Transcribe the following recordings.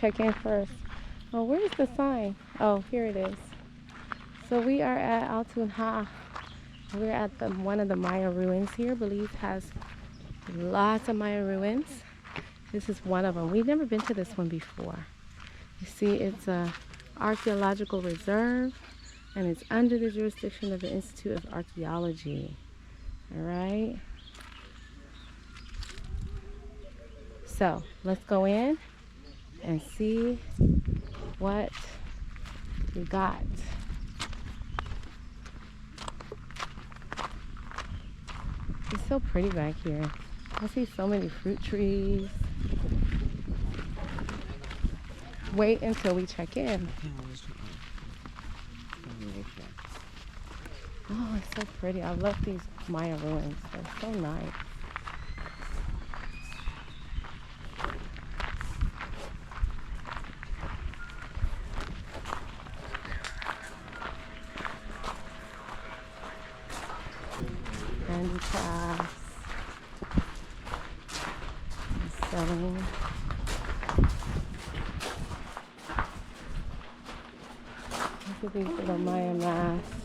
check in first. Oh, where's the sign? Oh, here it is. So we are at Altun. We're at one of the Maya ruins here. Belize has lots of Maya ruins. This is one of them. We've never been to this one before. You see, it's a archaeological reserve, and it's under the jurisdiction of the Institute of Archaeology. All right. So let's go in and see what we got. It's so pretty back here. I see so many fruit trees. Wait until we check in. Oh, it's so pretty. I love these Maya ruins. They're so nice. Candy crafts. Selling. Look at these little Maya masks.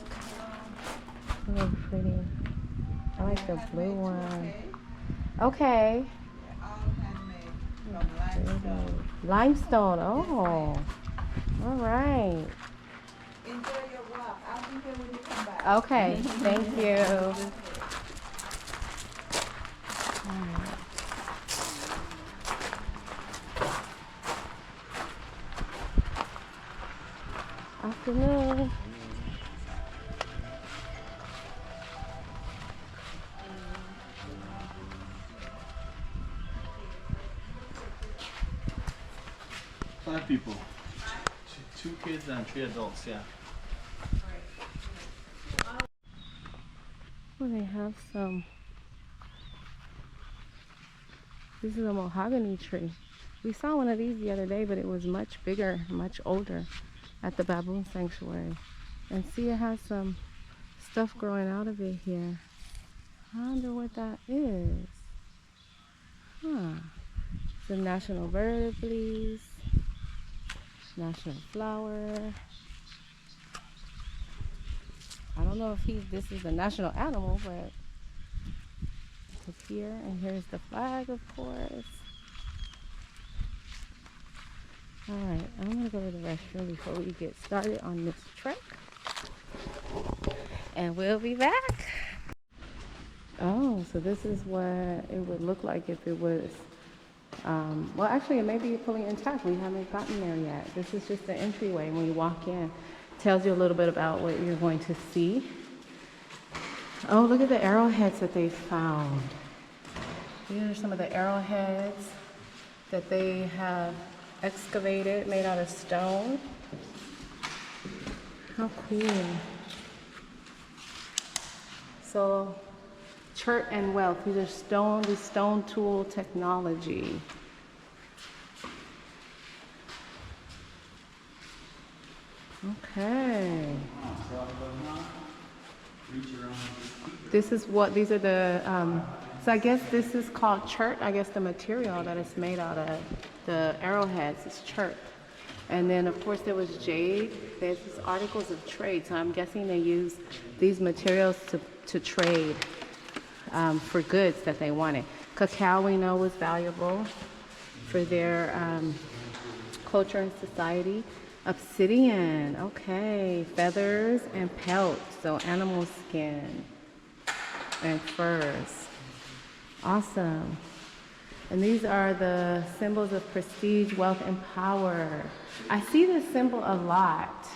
Really pretty. I like the blue one. Okay. Limestone. Oh. All right. Enjoy your walk. I'll be here when you come back. Okay. Thank you. Afternoon. Five people. Two kids and 3 adults, yeah. Well, they have some. This is a mahogany tree. We saw one of these the other day, but it was much bigger, much older at the baboon sanctuary. And see, it has some stuff growing out of it here. I wonder what that is. Huh. It's a national bird, please. National flower. I don't know if this is a national animal, but it's here. And here's the flag, of course. All right, I'm gonna go to the restroom before we get started on this trek. And we'll be back. Oh, so this is what it would look like if it was, well, actually, it may be fully intact. We haven't gotten there yet. This is just the entryway. When you walk in, it tells you a little bit about what you're going to see. Oh, look at the arrowheads that they found. These are some of the arrowheads that they have excavated, made out of stone. How cool. So, chert and wealth, these are stone tool technology. Okay. These are the, so I guess this is called chert. I guess the material that it's made out of, the arrowheads, is chert. And then of course there was jade. There's these articles of trade. So I'm guessing they use these materials to trade for goods that they wanted. Cacao, we know, was valuable for their culture and society. Obsidian, okay. Feathers and pelts, so animal skin and furs. Awesome. And these are the symbols of prestige, wealth, and power. I see this symbol a lot.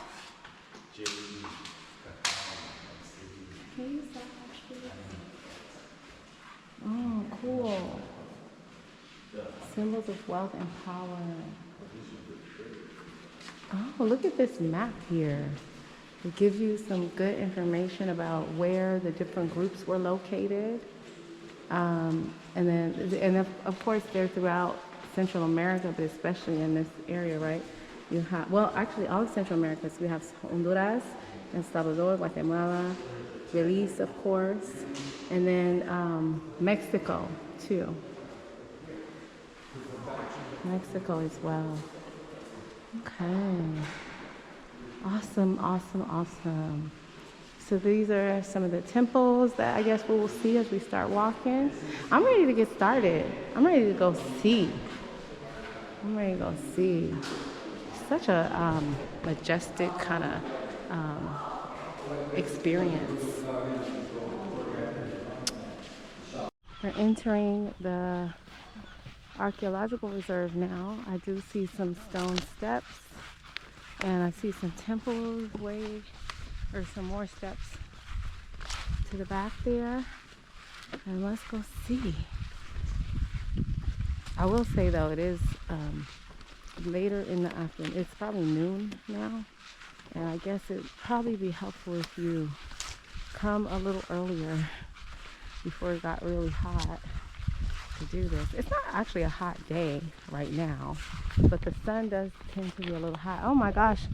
Oh, cool. Symbols of wealth and power. Oh, look at this map here. It gives you some good information about where the different groups were located. And of course, they're throughout Central America, but especially in this area, right? You have, well, actually all of Central America. So we have Honduras, El Salvador, Guatemala, Belize, of course, and then Mexico, too. Mexico as well. Okay. Awesome, awesome, awesome. So these are some of the temples that I guess we will see as we start walking. I'm ready to get started. I'm ready to go see. I'm ready to go see. Such a majestic kind of experience. We're entering the archaeological reserve now. I do see some stone steps and I see some temples or some more steps to the back there. And let's go see. I will say though, it is later in the afternoon. It's probably noon now. And I guess it'd probably be helpful if you come a little earlier before it got really hot to do this. It's not actually a hot day right now, but the sun does tend to be a little hot. Oh my gosh,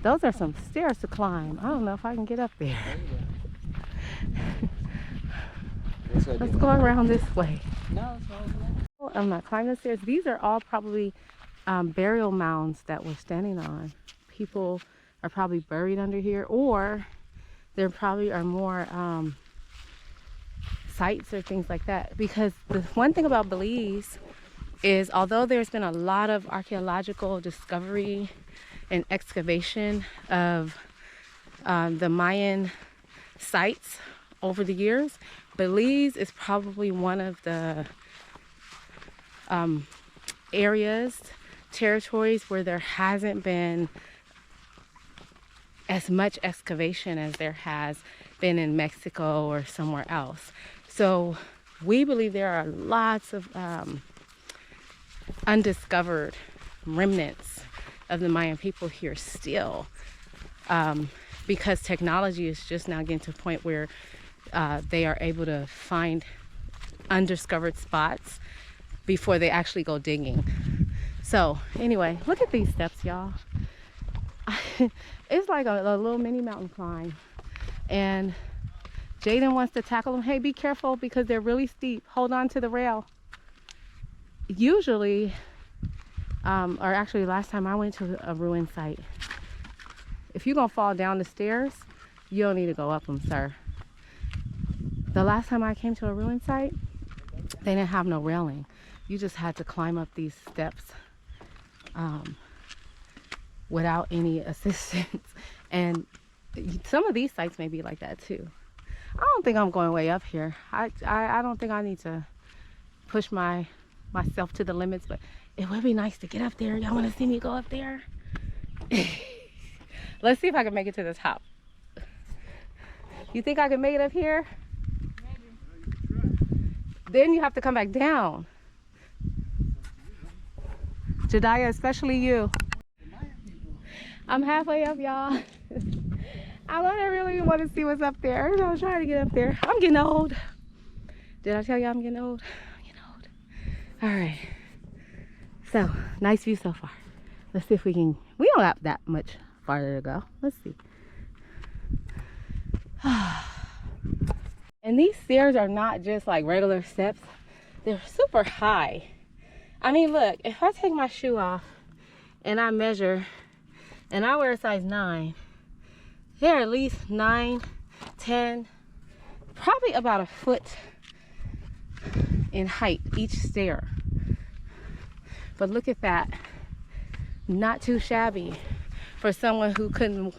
those are some stairs to climb. I don't know if I can get up there. Let's go around this way. No, I'm not climbing the stairs. These are all probably burial mounds that we're standing on. People are probably buried under here, or there probably are more sites or things like that. Because the one thing about Belize is, although there's been a lot of archaeological discovery and excavation of the Mayan sites over the years, Belize is probably one of the territories where there hasn't been as much excavation as there has been in Mexico or somewhere else. So we believe there are lots of undiscovered remnants of the Mayan people here still, because technology is just now getting to a point where they are able to find undiscovered spots before they actually go digging. So anyway, look at these steps, y'all. It's like a little mini mountain climb, and Jaden wants to tackle them. Hey, be careful because they're really steep. Hold on to the rail. Usually, or actually last time I went to a ruin site, if you're gonna fall down the stairs, you don't need to go up them, sir. The last time I came to a ruin site, they didn't have no railing. You just had to climb up these steps without any assistance. And some of these sites may be like that too. I don't think I'm going way up here. I don't think I need to push myself to the limits, but it would be nice to get up there. Y'all want to see me go up there? Let's see if I can make it to the top. You think I can make it up here? Then you have to come back down. Jediah, especially you. I'm halfway up, y'all. I really want to see what's up there. I was trying to get up there. I'm getting old. Did I tell you I'm getting old? I'm getting old. All right. So, nice view so far. Let's see if we can, we don't have that much farther to go. Let's see. And these stairs are not just like regular steps. They're super high. I mean, look, if I take my shoe off and I measure, and I wear a size 9, they're at least 9, 10, probably about a foot in height each stair. But look at that. Not too shabby for someone who couldn't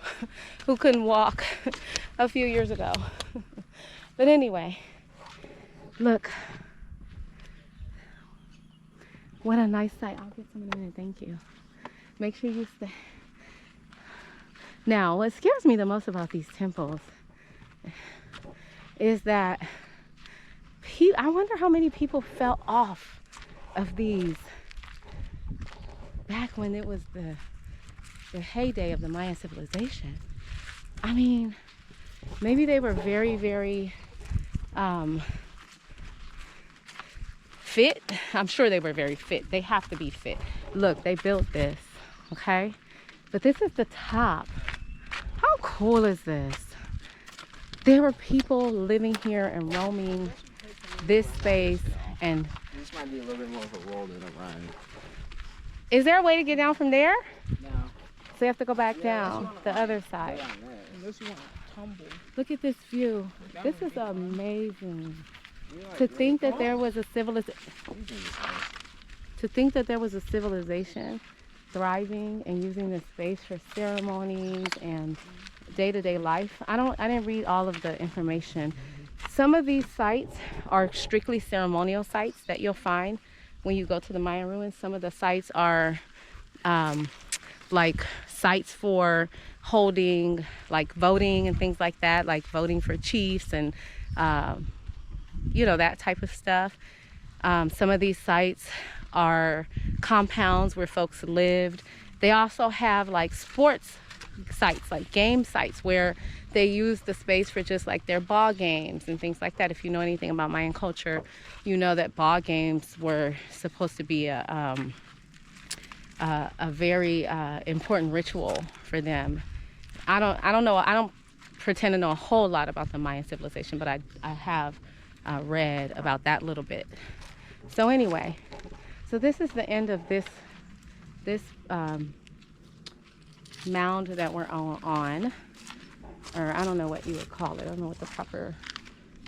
walk a few years ago. But anyway, look. What a nice sight. I'll get some in a minute. Thank you. Make sure you stay. Now, what scares me the most about these temples is that I wonder how many people fell off of these back when it was the heyday of the Mayan civilization. I mean, maybe they were very, very fit. I'm sure they were very fit. They have to be fit. Look, they built this, okay? But this is the top. How cool is this? There were people living here and roaming this space, and this might be a little bit more of a roll than a ride. is there a way to get down from there? No. So you have to go back down the other side. This one tumble. Look at this view. This is amazing. To think that there was a civilization thriving and using this space for ceremonies and day-to-day life. I didn't read all of the information. Some of these sites are strictly ceremonial sites that you'll find when you go to the Mayan ruins. Some of the sites are like sites for holding like voting and things like that, like voting for chiefs and you know, that type of stuff. Some of these sites are compounds where folks lived. They also have like sports sites, like game sites, where they use the space for just like their ball games and things like that. If you know anything about Mayan culture, you know that ball games were supposed to be a very important ritual for them. I don't know. I don't pretend to know a whole lot about the Mayan civilization, but I have read about that little bit. So anyway, so this is the end of this mound that we're on, or I don't know what you would call it. I don't know what the proper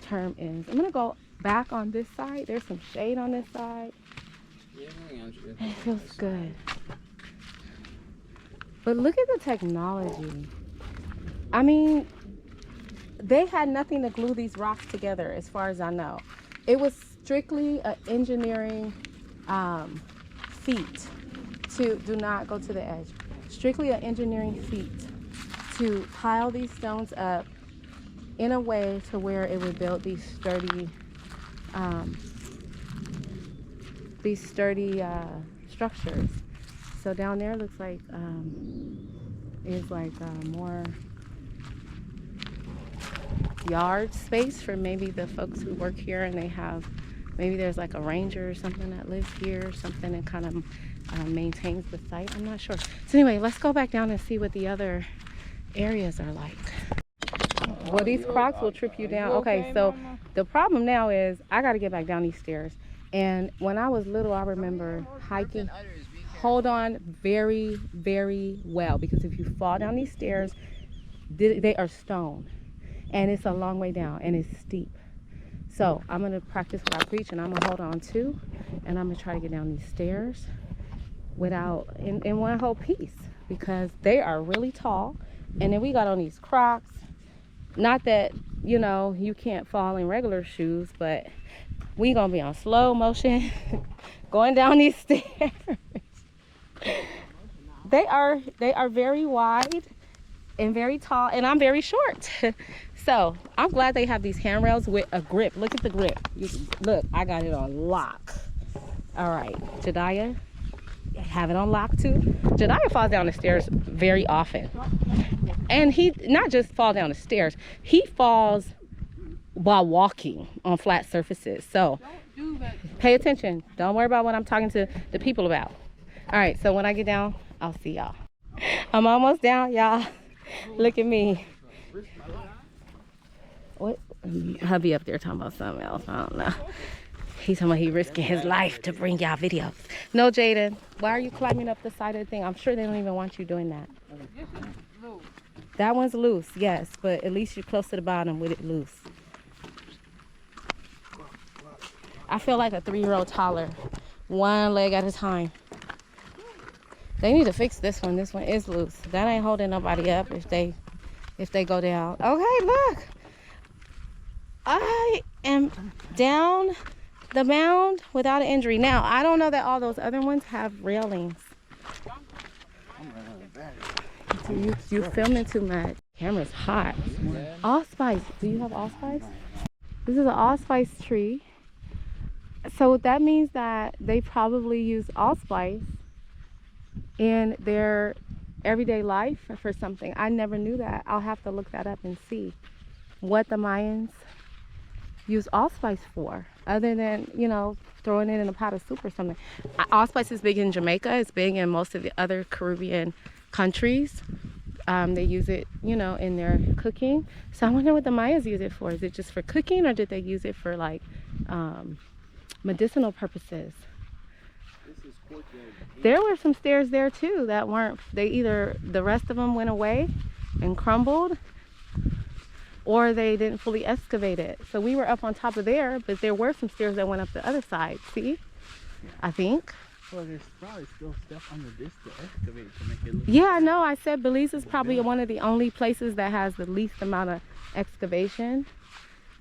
term is. I'm gonna go back on this side. There's some shade on this side. It feels good. But look at the technology. I mean, they had nothing to glue these rocks together, as far as I know. It was strictly an engineering feat to do not go to the edge. Strictly an engineering feat to pile these stones up in a way to where it would build these sturdy structures. So down there looks like is like more yard space for maybe the folks who work here, and they have, maybe there's like a ranger or something that lives here or something and kind of maintains the site. I'm not sure. So anyway, let's go back down and see what the other areas are like. Well, these Crocs will trip you down. Okay, so the problem now is I got to get back down these stairs. And when I was little, I remember hiking. Hold on very, very well, because if you fall down these stairs, they are stone. And it's a long way down, and it's steep. So I'm going to practice what I preach, and I'm going to hold on too. And I'm going to try to get down these stairs without, in one whole piece, because they are really tall. And then we got on these Crocs. Not that, you know, you can't fall in regular shoes, but we going to be on slow motion going down these stairs. They are very wide and very tall, and I'm very short. So I'm glad they have these handrails with a grip. Look at the grip. Look, I got it on lock. All right, Jediah, have it on lock too. Jediah falls down the stairs very often, and he not just fall down the stairs, he falls while walking on flat surfaces. So pay attention. Don't worry about what I'm talking to the people about. All right, so when I get down, I'll see y'all. I'm almost down, y'all. Look at me. What? Hubby up there talking about something else. I don't know. He's talking about he risking his life to bring y'all videos. No, Jaden. Why are you climbing up the side of the thing? I'm sure they don't even want you doing that. That one's loose, yes, but at least you're close to the bottom with it loose. I feel like a 3-year-old toddler, one leg at a time. They need to fix this one. This one is loose. That ain't holding nobody up if they go down. Okay, look. I am down the mound without an injury. Now, I don't know that all those other ones have railings. You filming too much. Camera's hot. Allspice. Do you have allspice? This is an allspice tree. So that means that they probably use allspice in their everyday life for something. I never knew that. I'll have to look that up and see what the Mayans use allspice for, other than, you know, throwing it in a pot of soup or something. Allspice is big in Jamaica. It's big in most of the other Caribbean countries. They use it, you know, in their cooking. So I wonder what the Mayas use it for. Is it just for cooking, or did they use it for like medicinal purposes? This is courtyard. There were some stairs there too that weren't, the rest of them went away and crumbled, or they didn't fully excavate it. So we were up on top of there, but there were some stairs that went up the other side. See? I think. Well, there's probably still stuff under this to excavate to make it look. Yeah, I know. I said Belize is probably one of the only places that has the least amount of excavation.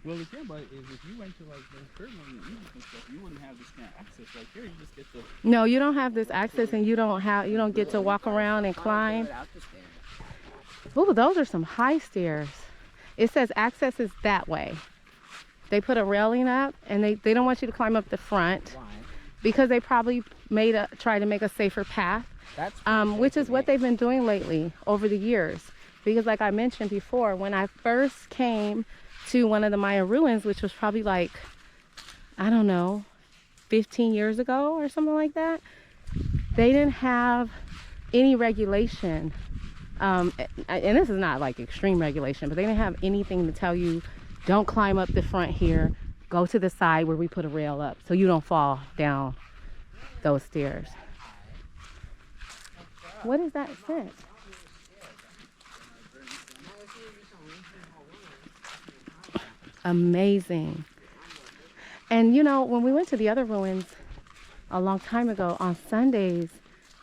Well, the thing about it is if you went to like the pyramid and Egypt and stuff, you wouldn't have this kind of access. Like here, you just get the. No, you don't have this access, and you don't get to walk around and climb. Oh, those are some high stairs. It says access is that way. They put a railing up, and they don't want you to climb up the front. Why? Because they probably try to make a safer path, which is what they've been doing lately over the years. Because like I mentioned before, when I first came to one of the Maya ruins, which was probably like, I don't know, 15 years ago or something like that, they didn't have any regulation. And this is not like extreme regulation, but they didn't have anything to tell you, don't climb up the front here. Go to the side where we put a rail up so you don't fall down those stairs. What is that scent? Amazing. And you know, when we went to the other ruins a long time ago, on Sundays,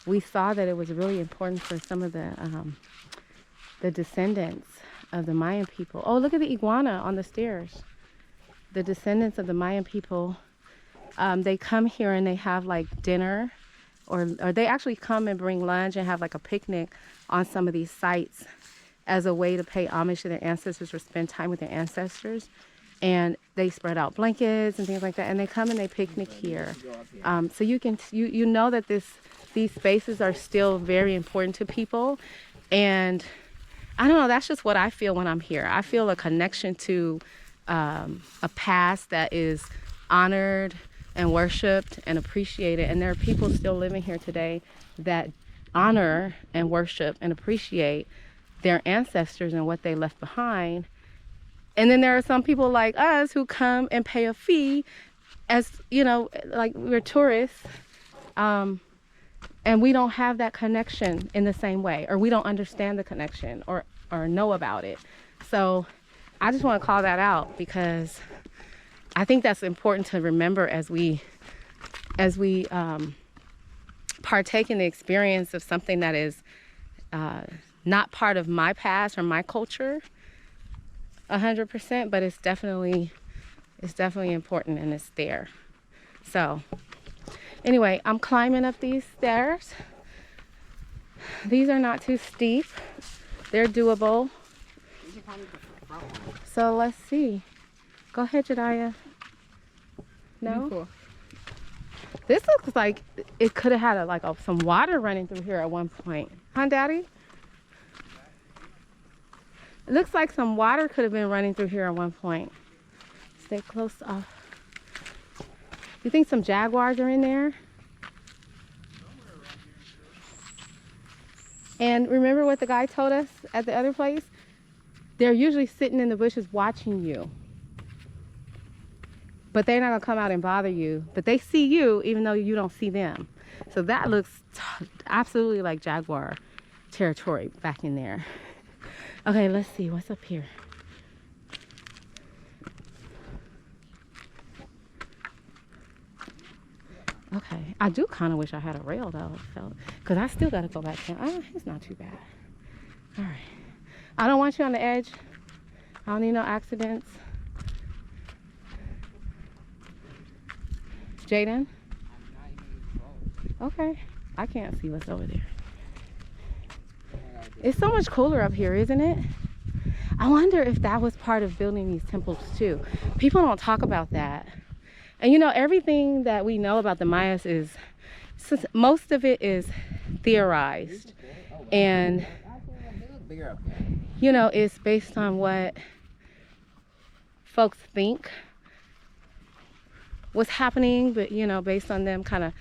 we saw that it was really important for some of the descendants of the Mayan people. Oh, look at the iguana on the stairs. The descendants of the Mayan people, they come here and they have like dinner, or they actually come and bring lunch and have like a picnic on some of these sites as a way to pay homage to their ancestors or spend time with their ancestors. And they spread out blankets and things like that, and they come and they picnic here. So you know that these spaces are still very important to people. And I don't know, that's just what I feel when I'm here. I feel a connection to a past that is honored and worshipped and appreciated, and there are people still living here today that honor and worship and appreciate their ancestors and what they left behind. And then there are some people like us who come and pay a fee, as you know, like we're tourists, and we don't have that connection in the same way, or we don't understand the connection or know about it. So I just want to call that out, because I think that's important to remember as we partake in the experience of something that is not part of my past or my culture 100%, but it's definitely important, and it's there. So anyway, I'm climbing up these stairs. These are not too steep. They're doable. So let's see. Go ahead, Jediah. No? This looks like it could have had some water running through here at one point. Huh, Daddy? It looks like some water could have been running through here at one point. Stay close off. You think some jaguars are in there? And remember what the guy told us at the other place? They're usually sitting in the bushes watching you. But they're not gonna come out and bother you. But they see you even though you don't see them. So that looks absolutely like jaguar territory back in there. Okay, let's see what's up here. Okay, I do kind of wish I had a rail though, because I still got to go back down. Oh, it's not too bad. All right. I don't want you on the edge. I don't need no accidents. Jaden? Okay. I can't see what's over there. It's so much cooler up here, isn't it? I wonder if that was part of building these temples too. People don't talk about that. And you know, everything that we know about the Mayas is, most of it is theorized. And, you know, it's based on what folks think was happening, but, you know, based on them kind of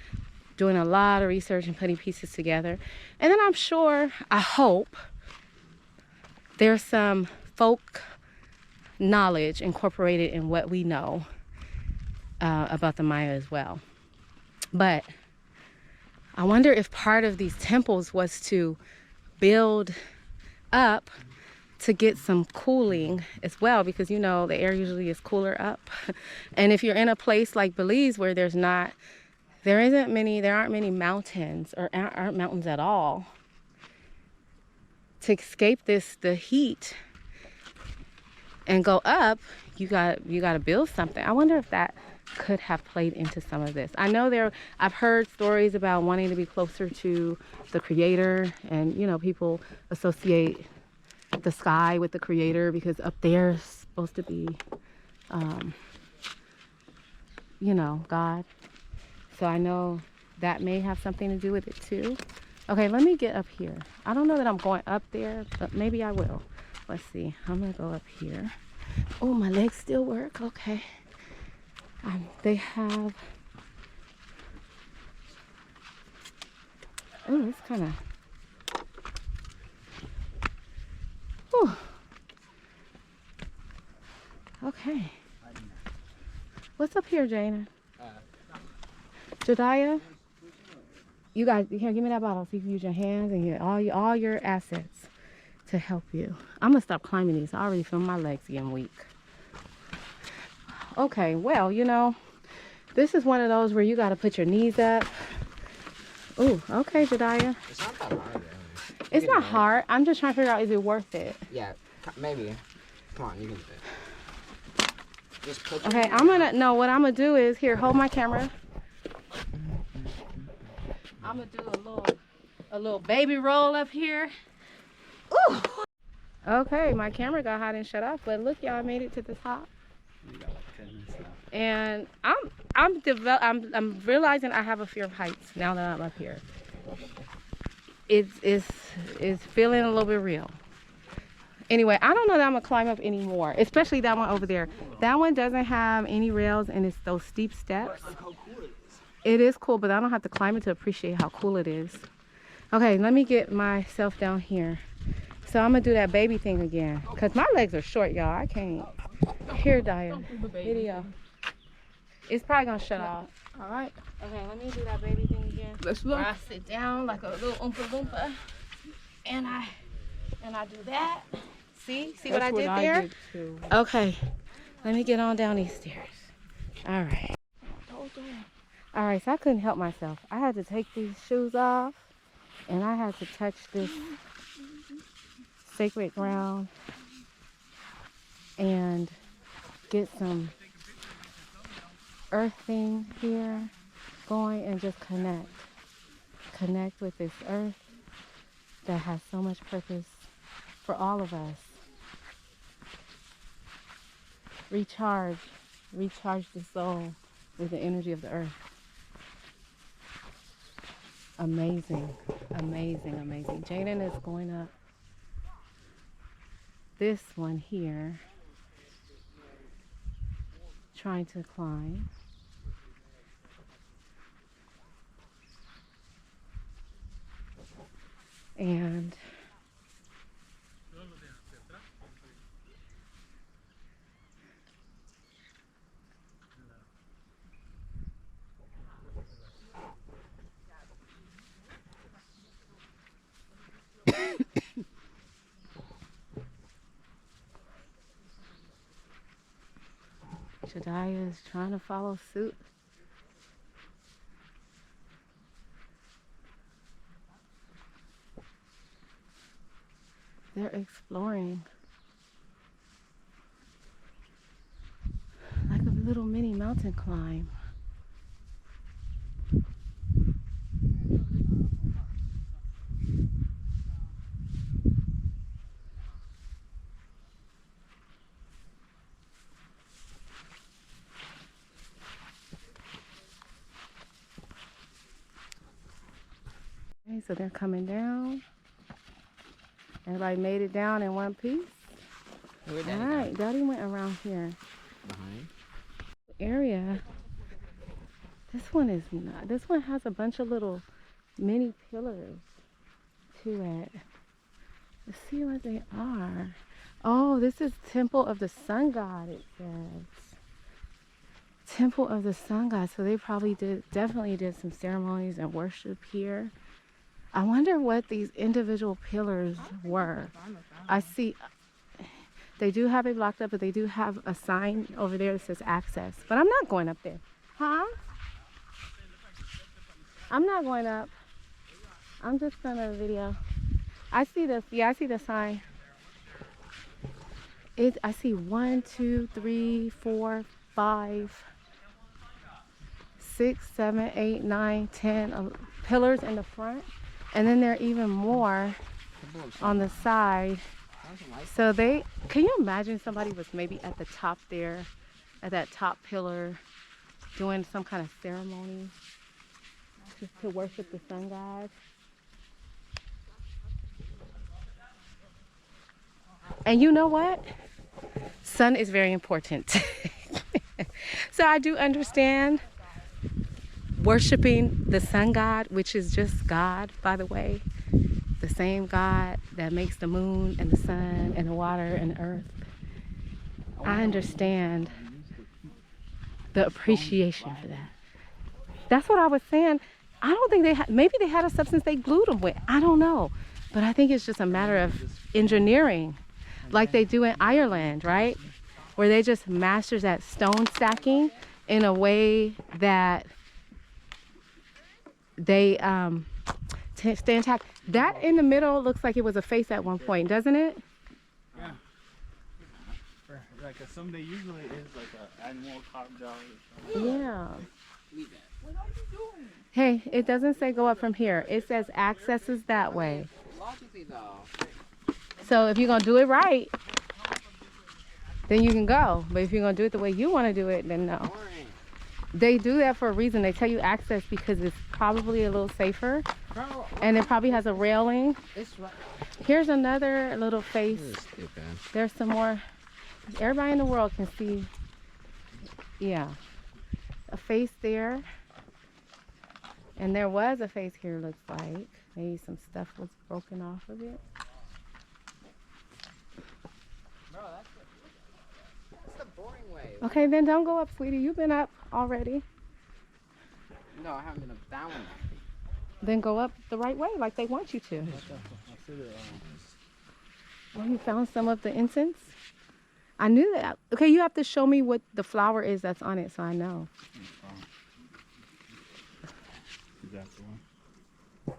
doing a lot of research and putting pieces together. And then I'm sure, I hope, there's some folk knowledge incorporated in what we know about the Maya as well. But I wonder if part of these temples was to build up to get some cooling as well, because you know the air usually is cooler up. And if you're in a place like Belize where there aren't many mountains, or aren't mountains at all, to escape the heat and go up, you got to build something. I wonder if that could have played into some of this. I know I've heard stories about wanting to be closer to the creator, and you know, people associate the sky with the creator because up there is supposed to be you know, God. So I know that may have something to do with it too. Okay, let me get up here. I don't know that I'm going up there, but maybe I will. Let's see. I'm gonna go up here. Oh, my legs still work. Okay. They have. Oh, it's kind of. Okay. What's up here, Jana? Jediah? You can't give me that bottle so you can use your hands and all your assets to help you. I'm gonna stop climbing these. I already feel my legs getting weak. Okay, well, you know, this is one of those where you gotta put your knees up. Oh, okay, Jediah. It's not that hard. It's not hard. I'm just trying to figure out, is it worth it? Yeah, maybe. Come on, you can do it. Just put Okay, what I'm gonna do is, here, hold my camera. I'm gonna do a little baby roll up here. Ooh. Okay, my camera got hot and shut off, but look, y'all, I made it to the top. You got like 10 minutes left. And I'm realizing I have a fear of heights now that I'm up here. It's feeling a little bit real. Anyway, I don't know that I'm gonna climb up anymore, especially that one over there. That one doesn't have any rails, and it's those steep steps. Look how cool it is. It is cool, but I don't have to climb it to appreciate how cool it is. Okay, let me get myself down here. So I'm gonna do that baby thing again, because my legs are short, y'all. I can't. Here, Daya. Video. It's probably gonna shut off. All right. Okay, let me do that baby thing again. Let's Where look. I sit down like a little Oompa Loompa, and I do that. See what I did there? did too. Okay, let me get on down these stairs. All right. All right, so I couldn't help myself. I had to take these shoes off, and I had to touch this sacred ground and get some earthing here going, and just connect with this earth that has so much purpose for all of us. Recharge the soul with the energy of the earth. Amazing, amazing, amazing. Jaden is going up this one here, trying to climb. And Jediah is trying to follow suit. They're exploring like a little mini mountain climb. Okay, so they're coming down. Everybody made it down in one piece. Who would All that right, Daddy went around here. behind? Area. This one has a bunch of little mini pillars to it. Let's see what they are. Oh, this is Temple of the Sun God, it says. Temple of the Sun God. So they probably definitely did some ceremonies and worship here. I wonder what these individual pillars were. I see they do have it blocked up, but they do have a sign over there that says access. But I'm not going up there. Huh? I'm not going up. I'm just gonna video. I see this. Yeah, I see the sign. I see 1, 2, 3, 4, 5, 6, 7, 8, 9, 10 pillars in the front. And then there are even more on the side. So can you imagine somebody was maybe at the top there, at that top pillar, doing some kind of ceremony just to worship the sun god? And you know what? Sun is very important. So I do understand worshiping the sun god, which is just God, by the way. The same God that makes the moon and the sun and the water and the earth. I understand the appreciation for that. That's what I was saying. I don't think they had, maybe they had a substance they glued them with. I don't know. But I think it's just a matter of engineering, like they do in Ireland, right? Where they just master that stone stacking in a way that they stay intact. That in the middle looks like it was a face at one point, doesn't it? Yeah. Like someday usually is like an animal carved out. Yeah. Hey, it doesn't say go up from here. It says access is that way. Logically though. So if you're gonna do it right, then you can go. But if you're gonna do it the way you want to do it, then no. They do that for a reason. They tell you access because it's probably a little safer. And it probably has a railing. Here's another little face. There's some more. Everybody in the world can see. Yeah. A face there. And there was a face here, looks like. Maybe some stuff was broken off of it. That's the boring way. Okay, then don't go up, sweetie. You've been up already. No, I haven't been up that one. Then go up the right way, like they want you to. Oh, you found some of the incense? I knew that. Okay, you have to show me what the flower is that's on it so I know. Is that the one?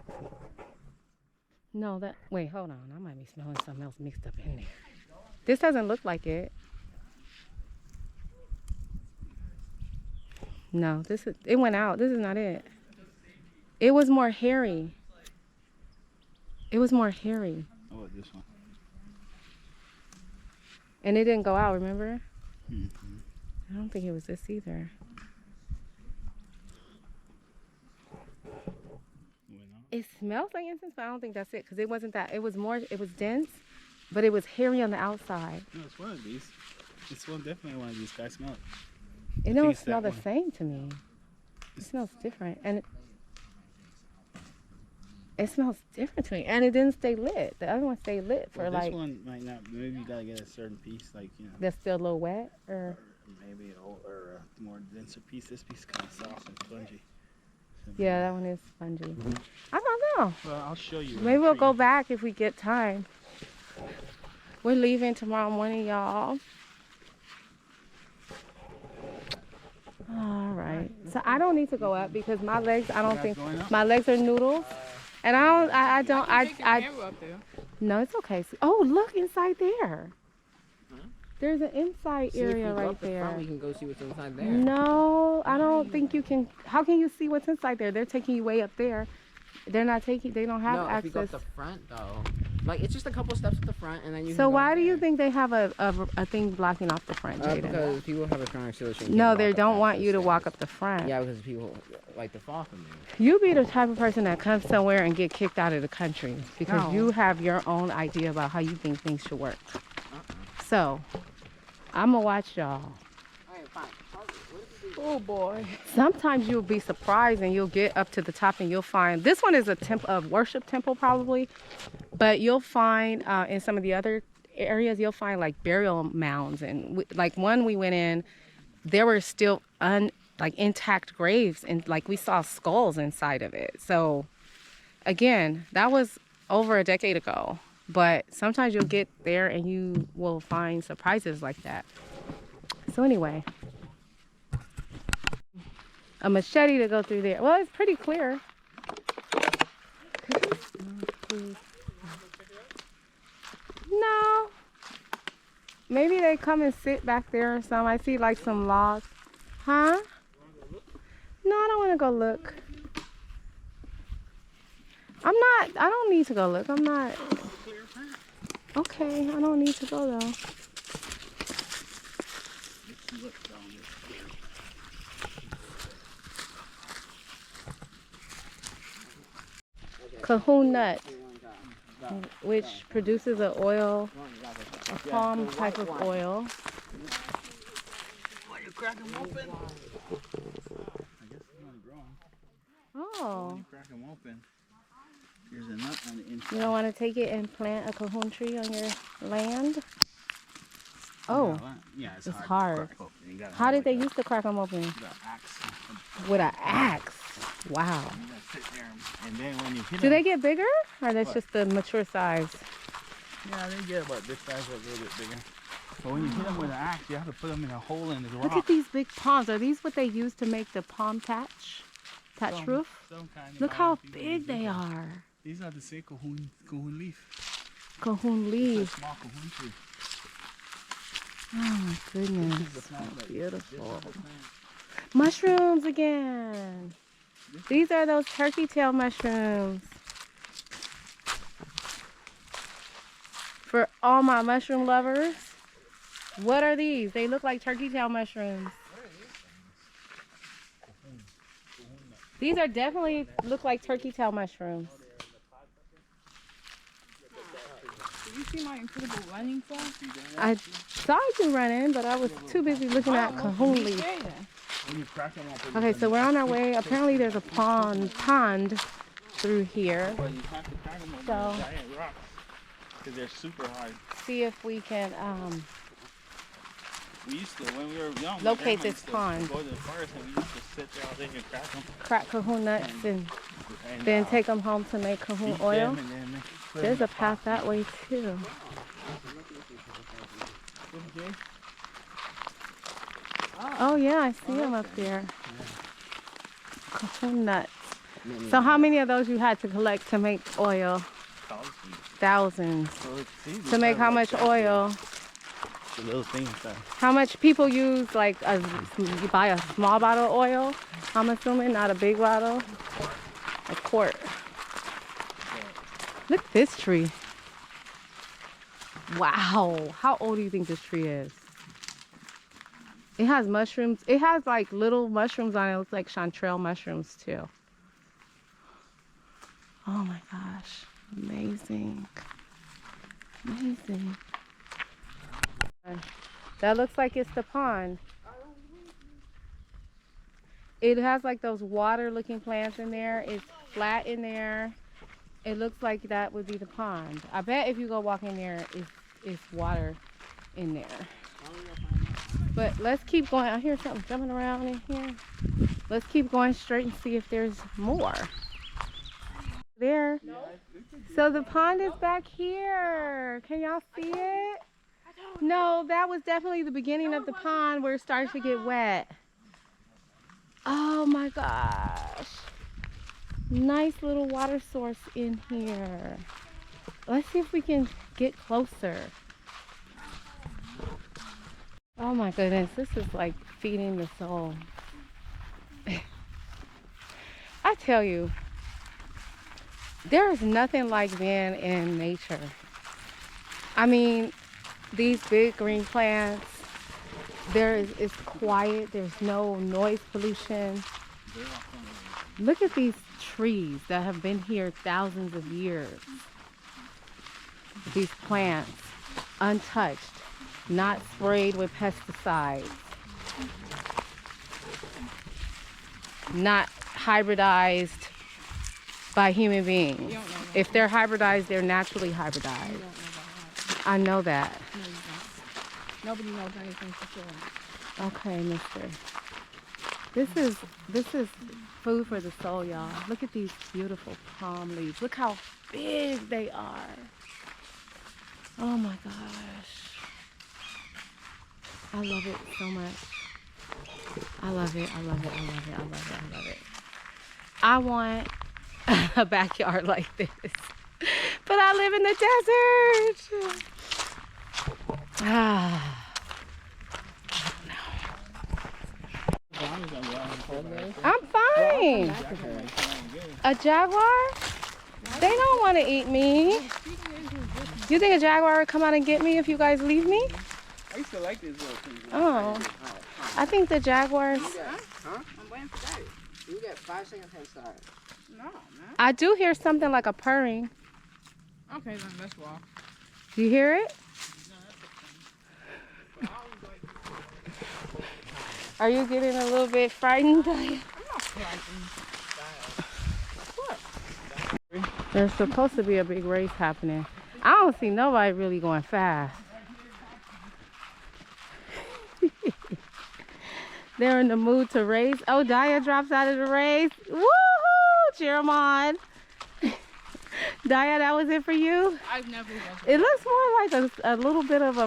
No, wait, hold on. I might be smelling something else mixed up in there. This doesn't look like it. No, it went out. This is not it. It was more hairy. It was more hairy. Oh, what, this one? And it didn't go out, remember? Mm-hmm. I don't think it was this either. It smells like incense, but I don't think that's it. Because it wasn't that. It was dense, but it was hairy on the outside. No, it's one of these. It's definitely one of these. Guys, smell it. It think don't it's smell that the one. same to me. It smells different. And it smells different to me. And it didn't stay lit. The other one stayed lit for Well, like... This one might not. Maybe you gotta get a certain piece, like, you know. That's still a little wet? Or Maybe a more denser piece. This piece is kind of soft and spongy. So yeah, that one is spongy. I don't know. Well, I'll show you. Maybe we'll go back if we get time. We're leaving tomorrow morning, y'all. All right. So I don't need to go up because my legs, I don't think, my legs are noodles. And I don't, no, it's okay. Oh, look inside there. There's an inside area right there. We can go see what's inside there. No, I don't think you can. How can you see what's inside there? They're taking you way up there. They don't have No, access. if we go up the front though. Like, it's just a couple steps at the front and then you So can go why up do you there. think they have a thing blocking off the front, Jaden? Because people have a strong association. No, they don't want you to walk up the front. Yeah, because people like to fall from there. You be the type of person that comes somewhere and get kicked out of the country because No. you have your own idea about how you think things should work. So, I'm gonna watch y'all. Alright, fine. Oh boy. Sometimes you'll be surprised and you'll get up to the top and you'll find, this one is a worship temple probably, but you'll find in some of the other areas, you'll find like burial mounds. And like one we went in, there were still like intact graves, and like we saw skulls inside of it. So again, that was over a decade ago. But sometimes you'll get there and you will find surprises like that. So anyway, a machete to go through there. Well, it's pretty clear. No. Maybe they come and sit back there or something. I see like some logs. Huh? No, I don't want to go look. I don't need to go look. I'm not. Okay, I don't need to go though. Cahoon nut, which produces an oil, a palm type of oil. Oh, you crack them open? I guess it's not growing. Oh. When you crack them open, there's a nut on the inside. You don't want to take it and plant a cahoon tree on your land? Oh, Yeah, it's hard. How did they used to crack them open? With an axe. With an axe. Wow. You gotta sit there, and then when you hit Do them, they get bigger, or that's just the mature size? yeah, they get about this size or a little bit bigger. But when you hit them with an axe, you have to put them in a hole in the rock. Look at these big palms. Are these what they use to make the palm thatch roof? Some kind of Look how people big use they them. are. These are the same cahoon leaf. Cahoon It's leaf. a small cahoon tree. Oh my goodness. This is the plant that- Beautiful. this is the plant. Mushrooms again. These are those turkey tail mushrooms. For all my mushroom lovers, what are these? They look like turkey tail mushrooms. These are definitely look like turkey tail mushrooms. Did you see my incredible running form? I saw you running, but I was too busy looking at cahoon leaf. When you crack them open, Okay, so we're on our way. Apparently there's a pond through here. but you have to crack them open So- with giant rocks because they're super hard. See if we can We used to, when we were young, my Locate grandma this used to pond. Go to the forest and we used to sit there all day and crack them. crack cahoon nuts and And, then take them home to make cahoon eat oil. them and then put There's them a path that way too. in the pot. Oh yeah, I see them up there. Cahoon nuts. So how many of those you had to collect to make oil? Thousands. So it's easy. To make how much oil? The little things that. How much people use like you buy a small bottle of oil? I'm assuming not a big bottle. A quart. Look at this tree. Wow. How old do you think this tree is? It has mushrooms. It has like little mushrooms on it. It looks like chanterelle mushrooms too. Oh my gosh. Amazing. Amazing. That looks like it's the pond. It has like those water looking plants in there. It's flat in there. It looks like that would be the pond. I bet if you go walk in there, it's water in there. But let's keep going. I hear something jumping around in here. Let's keep going straight and see if there's more. There. So the pond is back here. Can y'all see it? No, that was definitely the beginning of the pond where it started to get wet. Oh my gosh. Nice little water source in here. Let's see if we can get closer. Oh my goodness, this is like feeding the soul. I tell you, there is nothing like being in nature. I mean, these big green plants, it's quiet, there's no noise pollution. Look at these trees that have been here thousands of years. These plants, untouched, not sprayed with pesticides, not hybridized by human beings. If they're hybridized, they're naturally hybridized. I know that. No, you don't. Nobody knows anything for sure. Okay, mister. This is food for the soul, y'all. Look at these beautiful palm leaves. Look how big they are. Oh my gosh. I love it so much. I love it. I love it. I love it. I love it. I love it. I want a backyard like this. But I live in the desert. Ah. I'm fine. A jaguar? They don't want to eat me. You think a jaguar would come out and get me if you guys leave me? I used to like these little things. Oh. I think the jaguars... Huh? I'm waiting for that. You get 5 seconds head start. No, man. I do hear something like a purring. Okay, then let's walk. Do you hear it? Are you getting a little bit frightened? I'm not frightened. There's supposed to be a big race happening. I don't see nobody really going fast. They're in the mood to race. Oh, Daya drops out of the race. Woohoo! Cheer 'em on. Daya, that was it for you? I've never done It looks more like a little bit of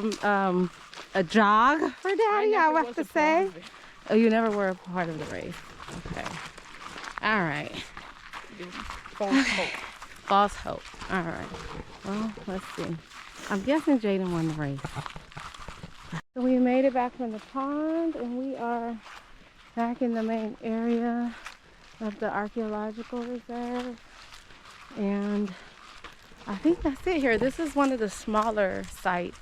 a jog for Daddy, I would have to say. Oh, you never were a part of the race. Okay. All right. false hope. False hope. All right. Well, let's see. I'm guessing Jaden won the race. So we made it back from the pond, and we are back in the main area of the archaeological reserve. And I think that's it here. This is one of the smaller sites,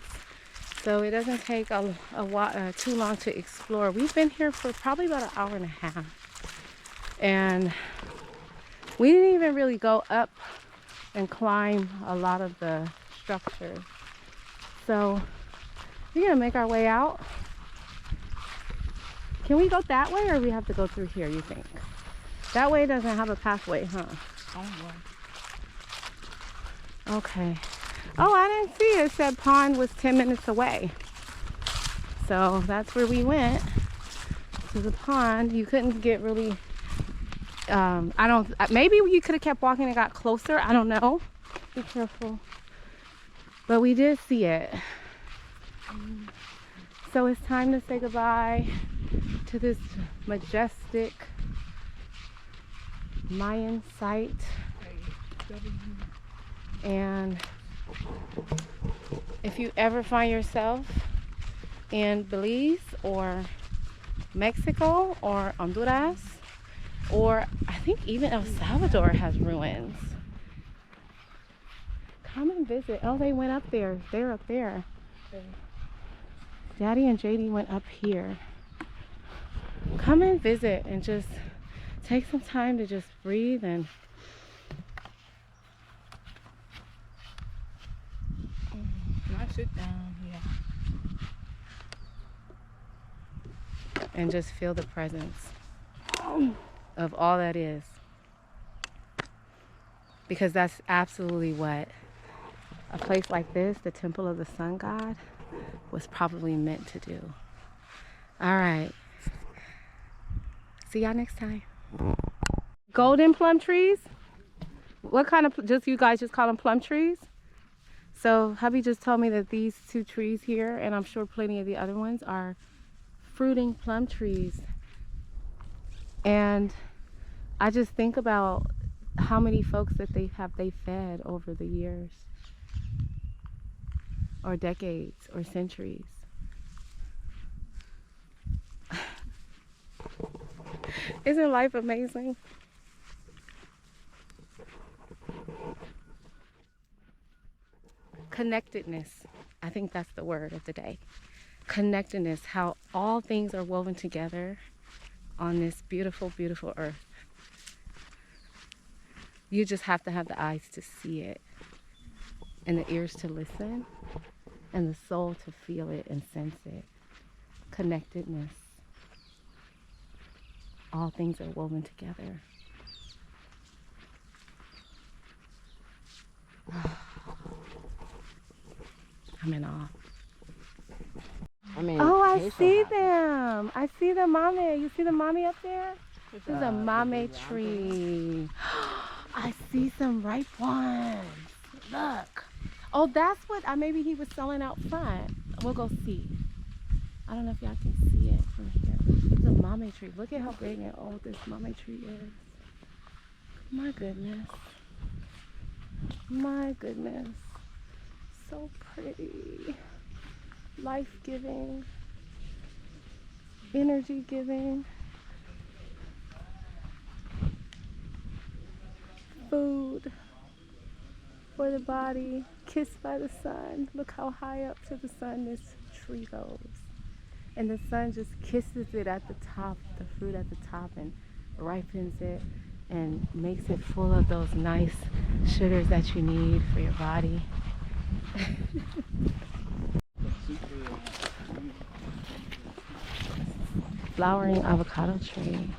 so it doesn't take a while, too long to explore. We've been here for probably about an hour and a half, and we didn't even really go up and climb a lot of the structures. So we're gonna make our way out. Can we go that way, or we have to go through here, you think? That way doesn't have a pathway, huh? Okay. Oh, I didn't see it. It said pond was 10 minutes away. So that's where we went, to the pond. You couldn't get really, maybe you could have kept walking and got closer. I don't know. Be careful. But we did see it. So it's time to say goodbye to this majestic Mayan site. And if you ever find yourself in Belize or Mexico or Honduras, or I think even El Salvador has ruins, come and visit. Oh, they went up there. They're up there. Daddy and JD went up here. Come and visit and just take some time to just breathe and Sit down, yeah. and just feel the presence of all that is. Because that's absolutely what a place like this, the Temple of the Sun God, was probably meant to do. All right. See y'all next time. Golden plum trees? What kind of, just you guys just call them plum trees? So hubby just told me that these two trees here, and I'm sure plenty of the other ones, are fruiting plum trees. And I just think about how many folks that they fed over the years, or decades, or centuries. Isn't life amazing? Connectedness. I think that's the word of the day. Connectedness, how all things are woven together on this beautiful, beautiful earth. You just have to have the eyes to see it, and the ears to listen, and the soul to feel it and sense it. Connectedness. All things are woven together. I'm in awe. I mean, Oh, I queso see hot. them. I see the mame. You see the mame up there? This is a mame tree. I see some ripe ones. Look. Oh, that's what maybe he was selling out front. We'll go see. I don't know if y'all can see it from here. It's a mame tree. Look at how big and old this mame tree is. My goodness. My goodness. So pretty. Life-giving. Energy-giving. Food for the body. Kissed by the sun. Look how high up to the sun this tree goes. And the sun just kisses it at the top, the fruit at the top, and ripens it and makes it full of those nice sugars that you need for your body. Flowering avocado tree.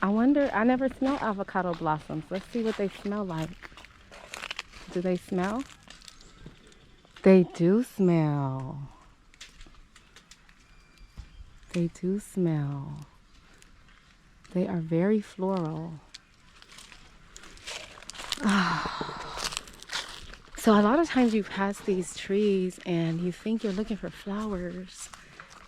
I wonder, I never smelled avocado blossoms. Let's see what they smell like. Do they smell? They do smell. They do smell. They are very floral. So a lot of times you pass these trees and you think you're looking for flowers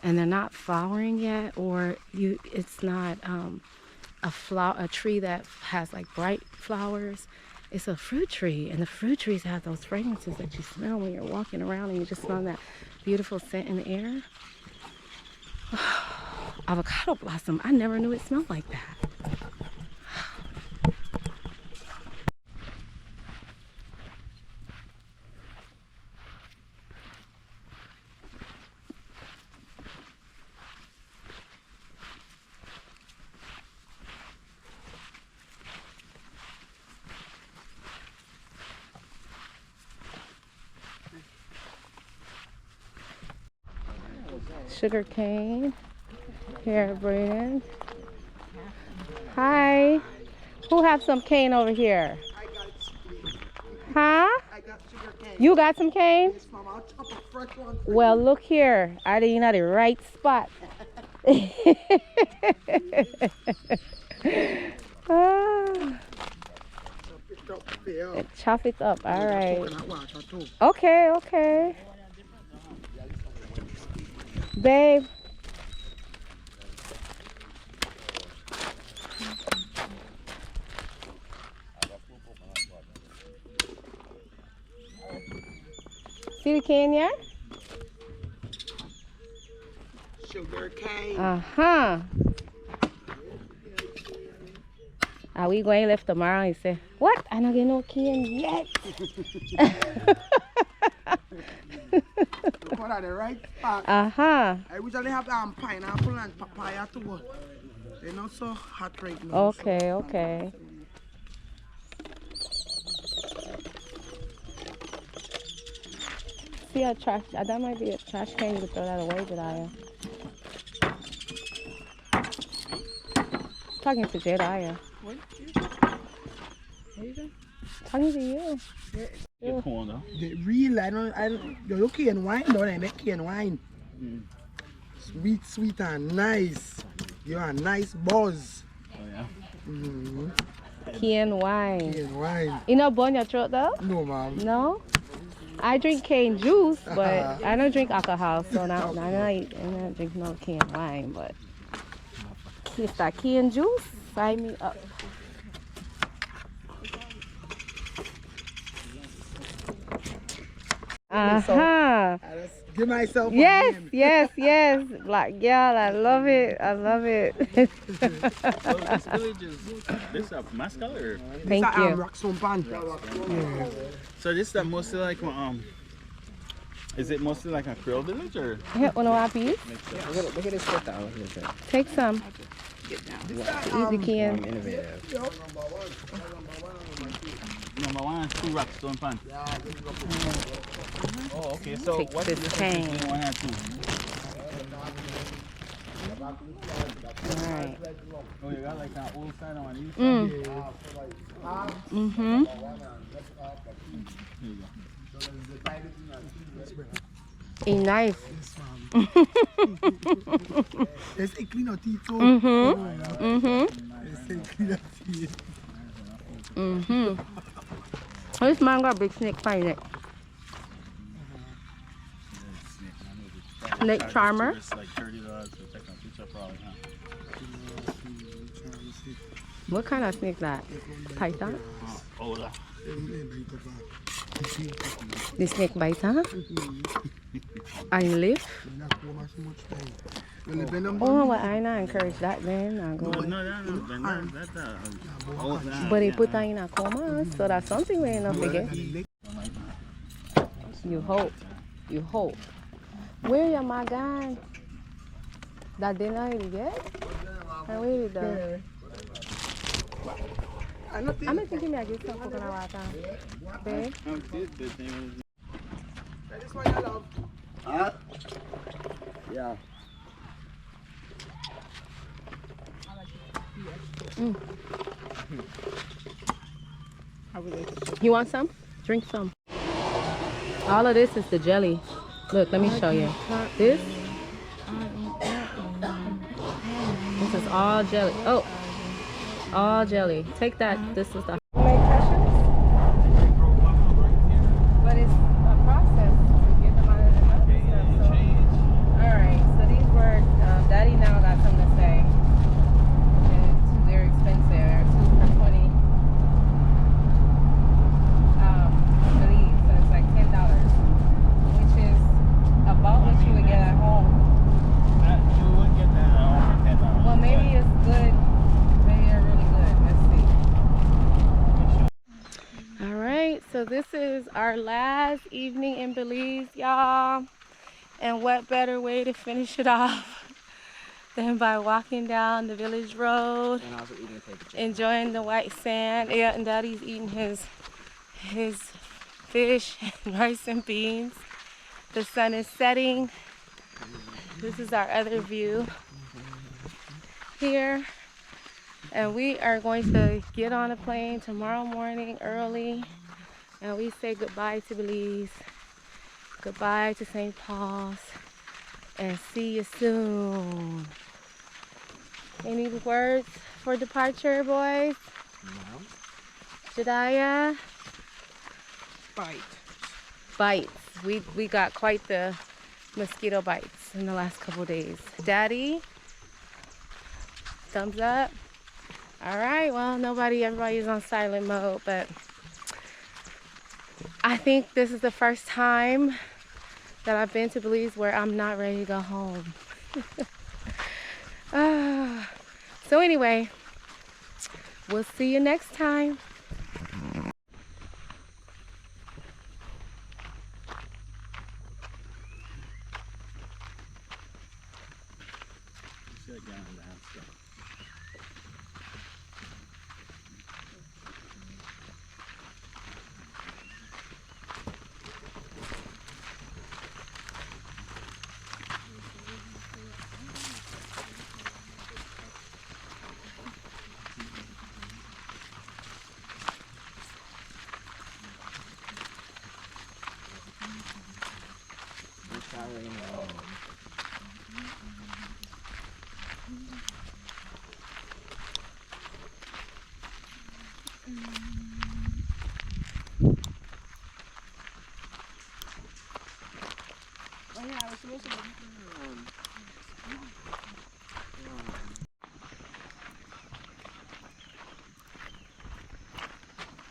and they're not flowering yet, or it's not a tree that has like bright flowers. It's a fruit tree, and the fruit trees have those fragrances that you smell when you're walking around and you just smell that beautiful scent in the air. Avocado blossom, I never knew it smelled like that. Sugar cane. Here, Brandon. Hi. Who have some cane over here? I got it. Huh? I got sugar cane. You got some cane? Yes, Mama. I'll chop a fresh one for Well, you. look here. I think you're at the right spot. Ah, Chop it up there. chop it up. All right. Coconut water too. Okay, okay. Babe. See the can yet? Sugar cane. Uh-huh. Are we going left tomorrow? He said, what? I don't get no can yet. What are the right spot? Uh-huh. I usually have pineapple and papaya too. They're not so hot right now. Okay, okay. See a trash, that might be a trash can. You could throw that away, Jediah. Talking to Jediah. What you doing? Talking to you. Your corn though. The real, I don't, you look cane wine, don't I? Make cane wine. Mm. Sweet, sweet and nice. You're a nice buzz. Oh yeah. Mm-hmm. Cane wine. Cane wine. You know, burn your throat though? No, ma'am. No? I drink cane juice, but I don't drink alcohol, so I don't drink no canned wine, but if that canned juice, sign me up. Uh-huh. I just give myself Yes, a name. yes. Black girl, I love it. I love it. Well, this village is this a mascot or? Thank This a, you. rock stone pan. Yeah. So this is mostly like is it mostly like a Creole village or? Here, one of piece. Look at this stuff out here. Take some. Easy can. Innovative. Number one and two rock stone pan. Oh, okay. So Take what is this the cane. difference between one and two? All right. Oh, you got like an old side and a new side. Mm-hmm. Here you go. Eat nice. Yes, ma'am. They say clean your teeth too. They say clean your teeth. This man got a big snake find it. Snake charmer. It's like $30 to take a picture, probably, huh? What kind of snake that? Python? Oh, that. The snake bite, huh? And live? Oh, well, I not encourage that then. I go. But they put that in a coma, so that's something we ain't not forget. You hope. You hope. Where ya, my guy? That dinner you get? And where is that? I'm not thinking I get some coconut water. Babe? This one you love. Huh? Yeah. You want some? Drink some. All of this is the jelly. Look, let me show you. This is all jelly. Oh, all jelly. Take that. This is the. But it's a process to get them out of the other stuff. So, all right. So these were. Daddy now got something to say. And they're expensive. They're 2 for 20. I believe so. It's like $10, which is about what you would get at home. You wouldn't get that at home for $10. Well, maybe it's good. Maybe they're really good. Let's see. All right, so this is our last evening in Belize, y'all. And what better way to finish it off than by walking down the village road, And also eating a paper chip. enjoying the white sand. Yeah, and Daddy's eating his fish and rice and beans. The sun is setting. This is our other view here. And we are going to get on a plane tomorrow morning early. And we say goodbye to Belize. Goodbye to St. Paul's. And see you soon. Any words for departure, boys? No. Jediah? Bite. Bites. We got quite the mosquito bites in the last couple days. Daddy? Thumbs up? All right, well, everybody's on silent mode, but I think this is the first time that I've been to Belize where I'm not ready to go home. So anyway, we'll see you next time. Sit down in the house.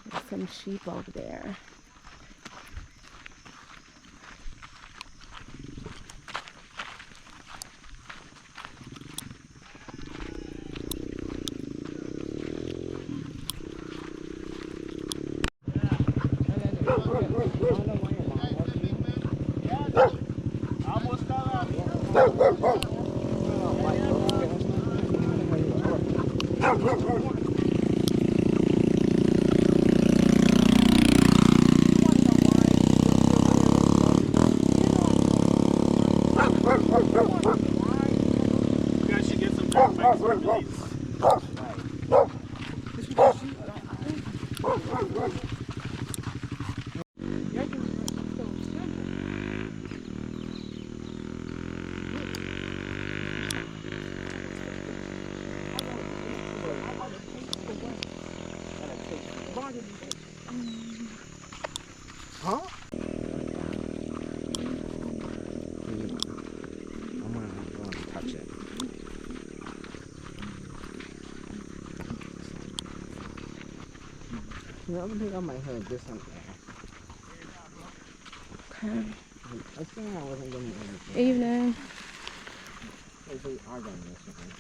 There's some sheep over there. You guys should get some dirt bikes for Belize. Huh? I'm gonna touch it. Yeah, I'm gonna take out my hood this one. Okay. I was saying I wasn't gonna do anything. Evening. Okay, so you are gonna do something.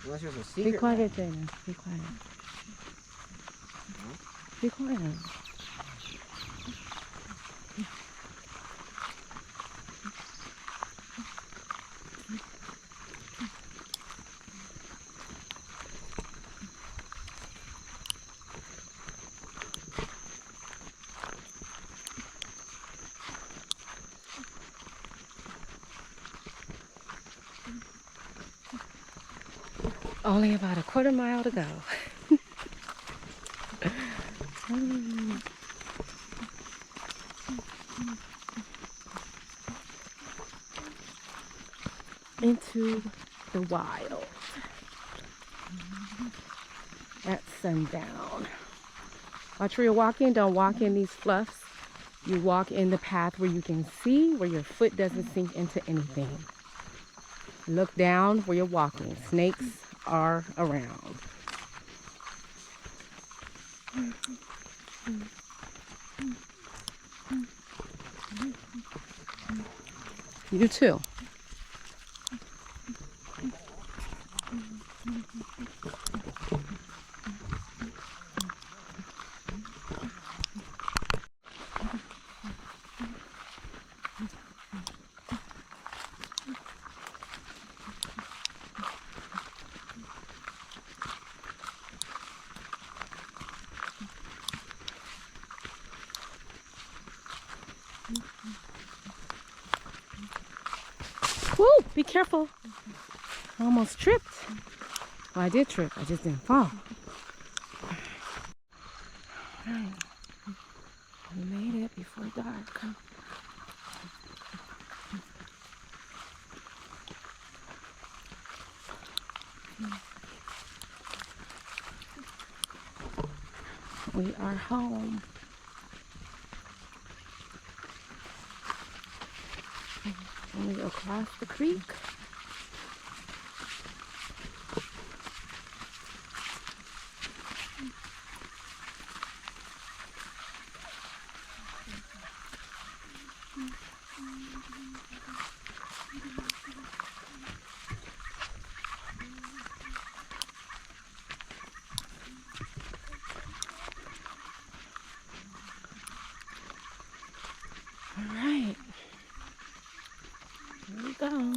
Unless there's a Be secret. quiet, Jada. Be quiet. Be quiet. Only about a quarter mile to go. Into the wild at sundown. Watch where you're walking. Don't walk in these fluffs. You walk in the path where you can see, where your foot doesn't sink into anything. Look down where you're walking. Snakes are around. You too. Woo! Be careful. I almost tripped. Well, I did trip. I just didn't fall. Alright. We made it before dark. We are home. And we go across the creek. All right. Here we go.